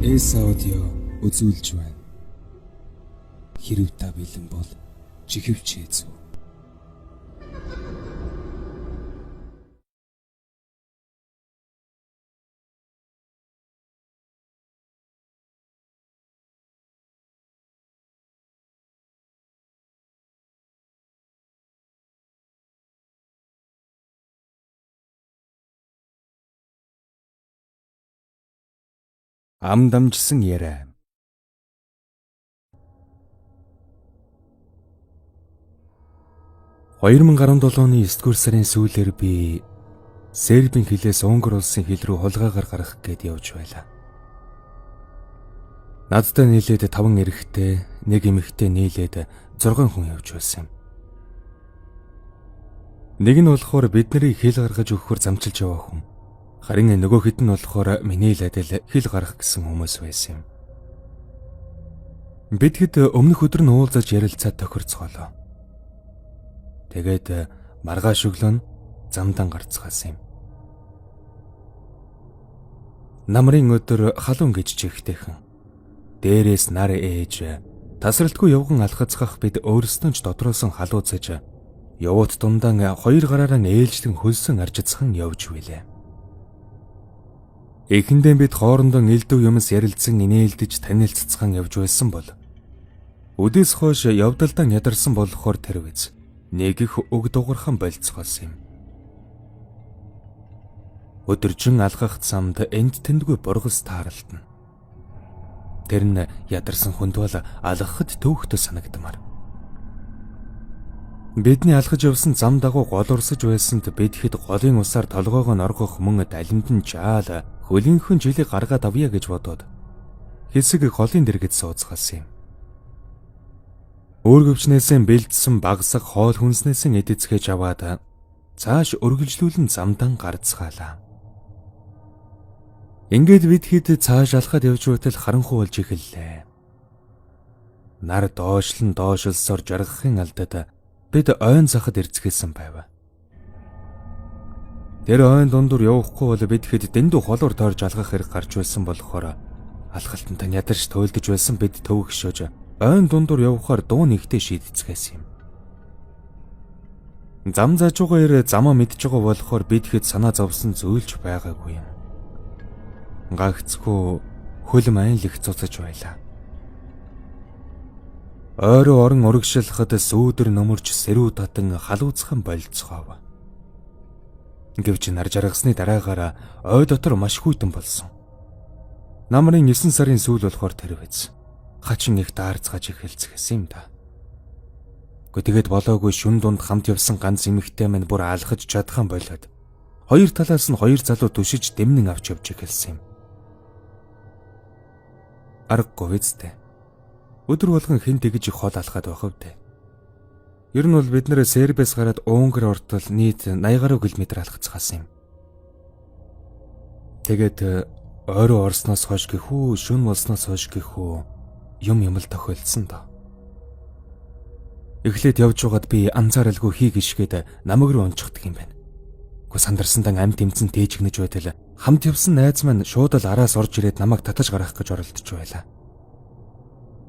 Эс аудио үзүүлж байна. Хэрв та бэлэн бол чихвчээ зү. Ам дамжсан яриа. (2017 оны 9-р сарын сүүлээр би Сербийн хилээс Унгар улсын хил рүү хулгайгаар гарах гээд явж байлаа. Надтай нийлээд 5 эрэгтэй, 1 эмэгтэй нийлээд 6 хүн явж байсан юм. Нэг нь болохоор бид нарыг хил гаргаж өгөхөөр замчилж яваа хүн. Харин нөгөө хэд нь болохоор миний л адил хил гарах гэсэн хүмүүс байсан юм. Бид хэд өмнөх өдөр нь уулзаж ярилцаад тохирцоолоо. Тэгээд маргааш өглөө замдан гарцгаасан юм. Намрын өдөр халуун гэж чихтэйхэн. Дээрээс нар ээж тасралтгүй явган алхацгах бид өөрсдөө ч дотроос нь халууцаж явуут дундаан 2 гараараа ээлжлэн хөлсөн арчицхан явж билээ. Эхэндээ бид хоорондоо элдв юмс ярилцсан инээлдэж танилццхан явж байсан бол өдөөс хойш явдалдаа ядарсан болохоор тэр үз нэг их өг дуурхан болцгоосон юм. Өдөржин алхах замд энд тэндгүй бургас тааралдана. Тэр нь ядарсан хүнд бол алхахад төвхтө санагдмаар. Бидний алхаж явсан зам дагуу гол урсаж байсанд бид хэд голын усаар толгоогоо норгох мөн далинд нь жаал хөлийнхөн жилийг гаргаад авъя гэж бодоод хэсэг голын дэргэд сууцгаасан юм. Өөргөвчнээсээ бэлдсэн багсаг хоол хүнснээсээ эдэцгээж аваад цааш өргөлжлүүлэн замдан гарцгаалаа. Ингээд бид хэд цааш алхаад явж байтал харанхуй болж эхэллээ. Нар доошлон доошилсоор жаргахын алдад бид ойн захад ирцгээсэн байв. Тэр ойн дундуур явахгүй бол бид хэд дэндүү холоор тойрж алхах хэрэг гарч байсан болохоор алхалтанд ядарч туйлдж байсан бид төвөгшөөж ойн дундуур явахаар дуу нэгтээ шийдэцгээсэн юм. Зам заажуугаар замаа мэдж байгаа болохоор бид хэд санаа зовсон зөөлж байгаагүй юм. Гагцгүй хөл майн л их цуцаж байлаа. Ойроо орон урагшлахад сүүдэр нөмөрч сэрүү татан халууцхан болцгоов. Гэвч нар жаргасны дараагаар ой дотор маш хүйтэн болсон. Намрын 9 сарын сүүл болохоор тэр биз. Хачин их даарцгааж эхэлцгээсэн юм да. Тэгээд болоогүй шүн дунд хамт явсан ганц эмэгтэй мань бүр алхаж чадхан болоод хоёр талаас нь хоёр залуу түшиж дэмнэн авч явж эхэлсэн юм. Аргагүй үстэй. Өдөр болгон хэн тэгж их хол алхаад байх вэ? Ер нь бол бид нэр Сербиас гараад Унгар ортол нийт 80 гаруй километр алхацгаасан юм. Тэгээд ойроо орсноос хойш гэхүү, шүн болсноос хойш гэхүү юм л тохиолдсон доо. Эхлээд явж байгаад би анзааралгүй хий гიშгээд намаг руу унчихдаг юм байна. Гэхдээ сандарсандаа амт тэмцэн дээжгнэж байтал хамт явсан найз маань шууд л араас орж ирээд намайг татаж гаргах гэж оролдож байлаа.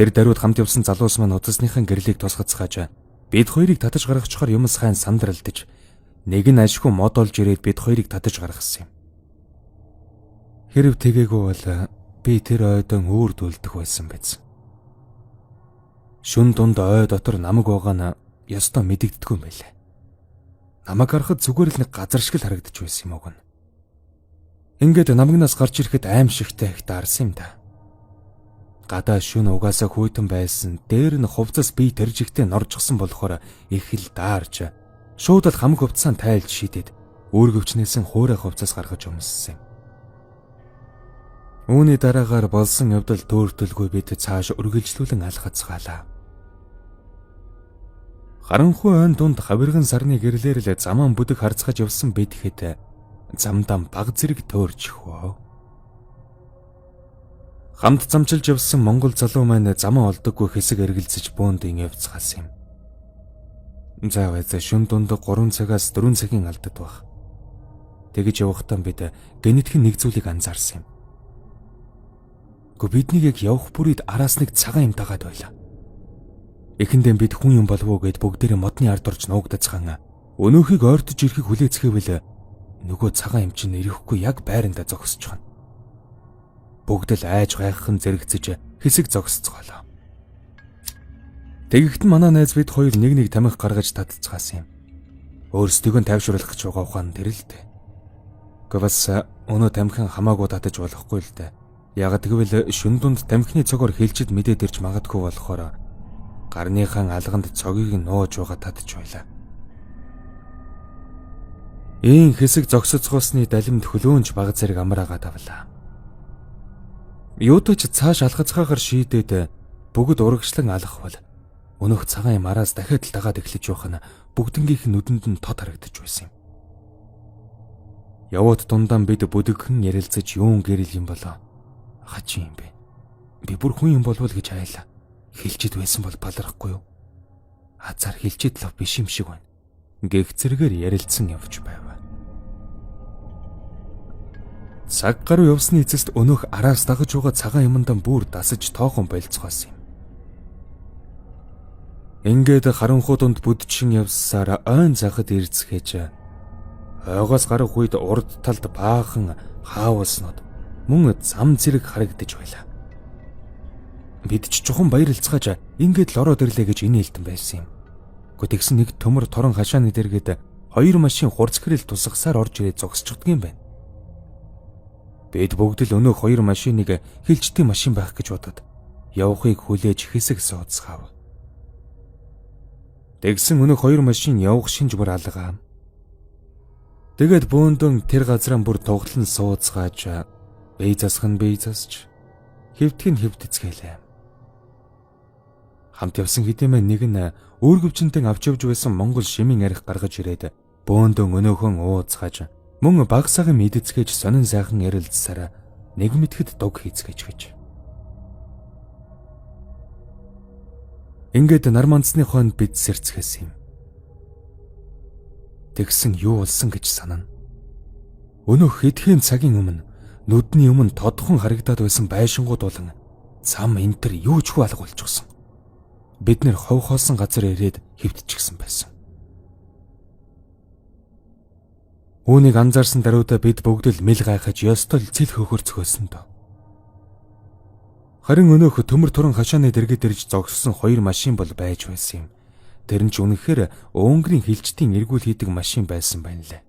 Тэр даруйд хамт явсан залуус маань удасныхаа гэрлийг тусгацгааж бид хоёрыг татаж гаргачихаар юмс хайн сандралдаж нэг нь ашгүй мод олж ирээд бид хоёрыг татаж гаргасан юм. Хэрв тэгээгүй бол би тэр ойдон өөрдүүлдэх байсан биз. Шүн дунд ой дотор намаг байгаа нь ёстой мэдэгддэггүй юм байлаа. Намайг харахад зүгээр л нэг газар шиг л харагдаж байсан юм уу гэн. Ингээд намагнаас гарч ирэхэд аимшигтай их даарсан юм да. Гадаа шүн угаасаа хүйтэн байсан. Дээр нь хувцас бие тэржигтэй норжгсан болохоор их л даарч шууд л хамаг хувцасаа тайлж шидэд өөргөвчнээс нь хуурай хувцас гаргаж өмссөн юм. Үүний дараагаар болсон явдал төөртөлгүй бид цааш өргөлжлүүлэн алхацгаалаа. Харанхуй ойн дунд хавирган сарны гэрлэр л заман бүдэг харцгаж явсан бид хэд замдаа баг зэрэг төөрч хөө. Хамт замчилж явсан монгол залуу маань замаа олдоггүй хэсэг эргэлзэж бөөндийн явцгаасан юм. Заавал шүн дунд 3 цагаас 4 цагийн алдад баг. Тэгэж явахдаа бид генетикийн нэг зүйлийг анзаарсан юм. биднийг яг явах бүрийд араас нэг цагаан юм дагаад байлаа. Эхэндээ бид хүн юм болов уу гэд бүгдээрээ модны ард орж нуугдацгаан өнөөхийг ойртож ирэхийг хүлээцгээвэл нөгөө цагаан юм чинь ирэхгүй яг байрандаа зогсож байна. Бүгд л айж гайххан зэрэгцэж хэсэг зогсцгоолоо. Тэгэхэд манай найз бид хоёр нэг тамхи гаргаж татцгаасан юм. Өөрсдийгөө тайвшруулах гэж байгаа ухаан тэр л дээ. Гэхдээ бас өнөө тамхин хамаагүй татаж болохгүй л дээ. Яг тэгвэл шүн дунд тамхины цогоор хилчид мэдээд ирж магадгүй болохоор гарныхан алганд цогийг нууж байгаа татж байлаа. Ийм хэсэг зогсоцгоосны далимд хөлөөнж баг зэрэг амраагаад авлаа. Юутаж цааш алхацгаагаар шийдээд бүгд урагшлан алхавал өнөөх цагаан юм араас дахиад л дагаад эхлэж явах нь бүгднгийнх нүдэнд нь тод харагдаж байсан юм. Яваад дундаан бид бүдэгхэн ярилцаж юун гэрэл юм болоо. Хачин юм бэ? Би бүр хүн юм болвол гэж айлаа. Хилчид байсан бол баларахгүй юу? Хазар хилчид лав биш юм шиг байна. Гэх зэрэгээр ярилцсан явж байв. Цаг гаруй явсны эцэст өнөөх араас дагаж байгаа цагаан юмдаа бүр дасаж тоохон болцгоосон юм. Ингээд харанхуй дунд бүдчин явсаар ойн захад ирцгээж ойгоос гарах үед урд талд баахан хаавснууд мөн зам зэрэг харагдаж байлаа. Бид ч чухам баярлцгааж ингээд л ороод ирлээ гэж инээлдэн байсан юм. Гэхдээ тэгсэн нэг төмөр торон хашааны дэргэд хоёр машин хурц гэрэл тусгасаар орж ирээд зогсчихдаг юм байна. Бид бүгд л өнөөх хоёр машиныг хилчтийн машин байх гэж бодоод явахыг хүлээж хэсэг сууцгаав. Тэгсэн өнөөх хоёр машин явах шинж бүр алгаа. Тэгээд бөөндөн тэр газраа бүр тоглон сууцгааж бие засч хэвтгэн хэвдэцгэлээ. Хамт явсан хэдэмээ нэг нь өөргөвчнтэй авч явж байсан Монгол шимийн арх гаргаж ирээд бөөндөн өнөөхөн ууцгааж мөн баг сагийн мэдцгээж сонин сайхан ярилцсараа нэг мэтгэд дуг хийцгээж гэж. Ингээд нар мандсны хойно бид сэрцгээс юм. Тэгсэн юу болсон гэж санана. Өнөөх хэдхэн цагийн өмнө нүдний өмнө тодхон харагдаад байсан байшингууд болон цам энтер юу ч хүү алга болчихсон. Бид нэр хов хоосон газар ирээд хэвтчихсэн байсан. Үүнийг анзаарсан даруйда бид бүгд л мэл гайхаж ёстол цэл хөхөрцгөөсөн дөө. Харин өнөөх төмөр туран хашааны дэргэд ирж зогссон хоёр машин бол байж байсан юм. Тэр нь ч үнэхээр өнгөрийн хилчтийн эргүүл хийдэг машин байсан байна лээ.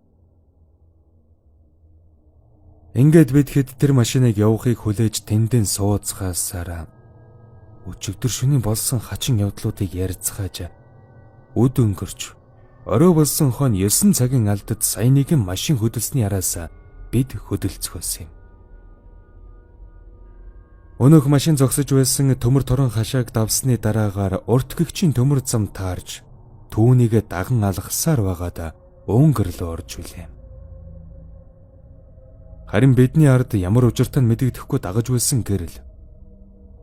Ингээд бид хэд тэр машиныг явахыг хүлээж тэндэн сууцгаасаар өчигдөр шөнийн болсон хачин явдлуудыг ярилцгааж үд өнгөрч орой болсон хон 9 цагийн алдад сая нэгэн машин хөдөлсөний араас бид хөдөлцгөөс юм. Өнөөх машин зогсож байсан төмөр торон хашааг давсны дараагаар урт гэгчийн төмөр зам таарж түүнийг даган алгасаар байгаад өнгөрлөө орж үлээ. Харин бидний ард ямар учиртай мэдэгдэхгүй дагаж байсан гэрэл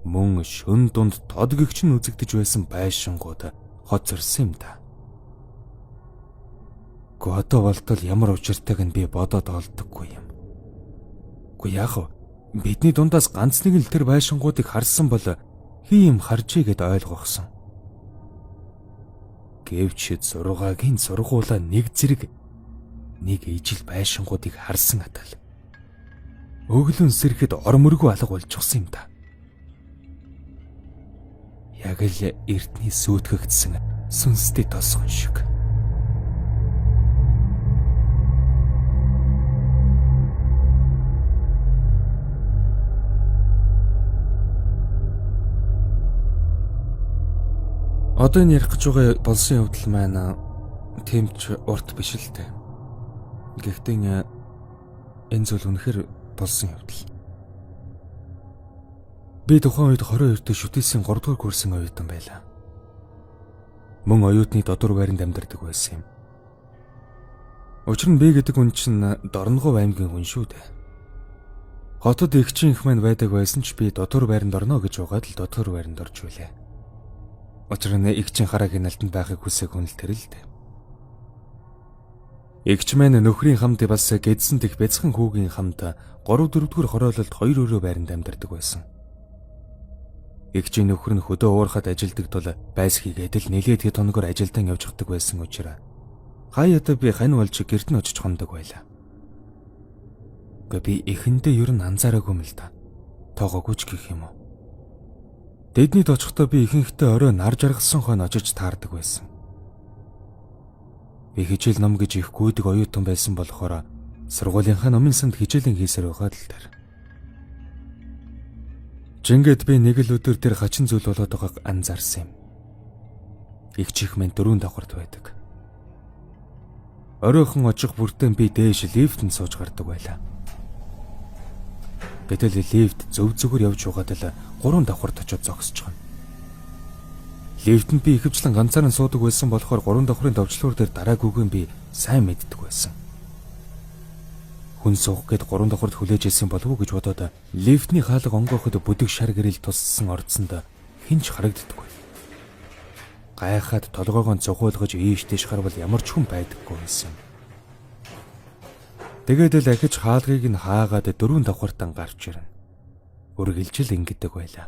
мөн шөн дунд тод гэгч нь үзэгдэж байсан байшингууд хоцорсон юм да. Одоо болтол ямар учиртайг нь би бодоод олдоггүй юм. Гэхдээ яах вэ? Бидний дундаас ганц нэг л тэр байшингуудыг харсан бол хий юм харжээ гэд ойлгосон. Гэвч 6-гийн сургуулаа нэг зэрэг нэг ижил байшингуудыг харсан атал өглөн сэрэхэд ормөргүй алга болчихсон юм да. Яг л эртний сүйтгэгдсэн сүнстэй тосгон шиг. Одоо энэ ярих гэж байгаа болсон явдал маань тэмч урт биш л дээ. Гэхдээ энэ зүйл үнэхээр болсон явдал. Би тухайн үед 22 дэх шүтээсийн 3 дугаар курсын оюутан байлаа. Мөн оюутны додор байранд амьдардаг байсан юм. Учир нь би гэдэг хүн чинь Дорногов аймгийн хүн шүү дээ. Хотод эгчин их маань байдаг байсан ч би додор байранд орно гэж угаад л додор байранд орж үлээ. Учир нь эгчин хараагийн алтанд байхыг хүсэх хүн л тэр л дээ. Эгч маань нөхрийн хамт бас гэдсэн дэх бяцхан хүүгийн хамт 3-4 дугаар хороололд 2 өрөө байранд амьдардаг байсан. Игчийн нөхөр нь хөдөө уурхад ажилдаг тул байс хийгээд л нэлээд хэд хоногор ажилдаа явждаг байсан учраас хаяада би хань болж гэрт нь очиж хондог байлаа. Гэхдээ би эхэндээ ер нь анзаараагүй юм л да. Тоогоогүй ч гэх юм уу. Дэднийд очихдоо би ихэнхдээ орой нар жаргалсан хойно очиж таардаг байсан. Би хичээл ном гэж их гүйдэг оюутан байсан болохоор сургуулийнхаа номын санд хичээлийн хийсээр байгаад л тэр. Жингээд би нэг л өдөр тэр хачин зүйл болоод байгааг анзаарсан юм. Их чих минь 4 давхарт байдаг. Оройхон очих бүртээ би дээш лифтэнд сууж гардаг байлаа. Гэтэл лифт зөв зүгээр явж байгаад л 3 давхарт очиод зогсож байгаа. Лифтэнд би ихэвчлэн ганцаараа суудаг байсан болохоор 3 давхрын давчлуур дээр дараагүйг би сайн мэддэг байсан. Хүн суух гээд 3 давхарт хүлээж ирсэн болов уу гэж бодоод лифтний хаалга онгооход бүдэг шар гэрэл туссан орцсонд хинч харагддаггүй. Гайхаад толгоогоо цугуулгаж ийш тийш харвал ямар ч хүн байдаггүй байсан. Тэгээд л ахиж хаалгыг нь хаагаад 4 давхартан гарч ирнэ. Үргэлжил ингэдэг байлаа.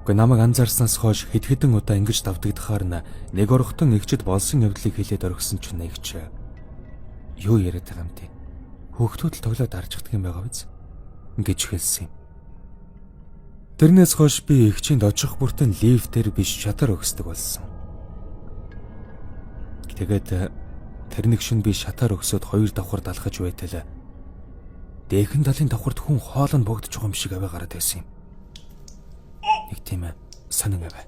Гэхдээ намайг анзаарснаас хойш хэд хэдэн удаа ингэж давтагдахаар нэг орохтон игчэд болсон явдлыг хэлээд орхисон ч нэгч юу яриад байгаа юм те. Хүүхдүүд л тоглоод арчдаг юм байгаа биз? Ингэж хэлсэн юм. Тэрнээс хойш би игчинд очих бүртэн лифтээр биш шатар өгсдөг болсон. Тэгээд тэр нэг шин би шатар өгсөд 2 давхар далхаж байтал дээхэн талын давхарт хүн хоол нь богдож байгаа юм шиг аваа гараад байсан юм. Нэг тийм сонин аваа.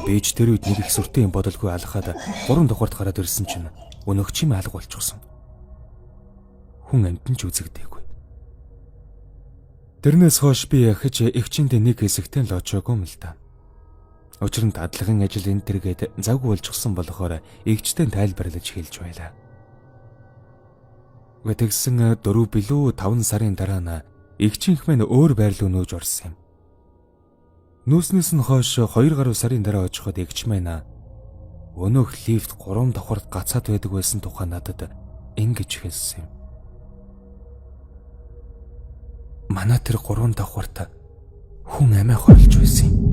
Бийж тэр үед нэг их сүртэй юм бодолгүй алхаад 3 давхарт гараад ирсэн чинь өнөөгч юм алга болчихсон. Хүн амтэн ч үзэгдээгүй. Тэрнээс хойш би яхаж эгчинд нэг хэсэгтэн л очоогүй юм л да. Учир нь дадлагын ажил энэ төргээд завгүй болчихсон болохоор эгчтэн тайлбарлаж хэлж байлаа. Тэгсэн 4 билүү 5 сарын дараа эгчийнх минь өөр байр руу нөөж орсон юм. Нүүснээс нь хойш 2 гаруй сарын дараа очиход эгч маань өнөөх лифт 3 давхарт гацаад байдаг байсан тухай надад ингэж хэлсэн юм. Манай тэр 3 давхарт хүн амиа хорлож байсан юм.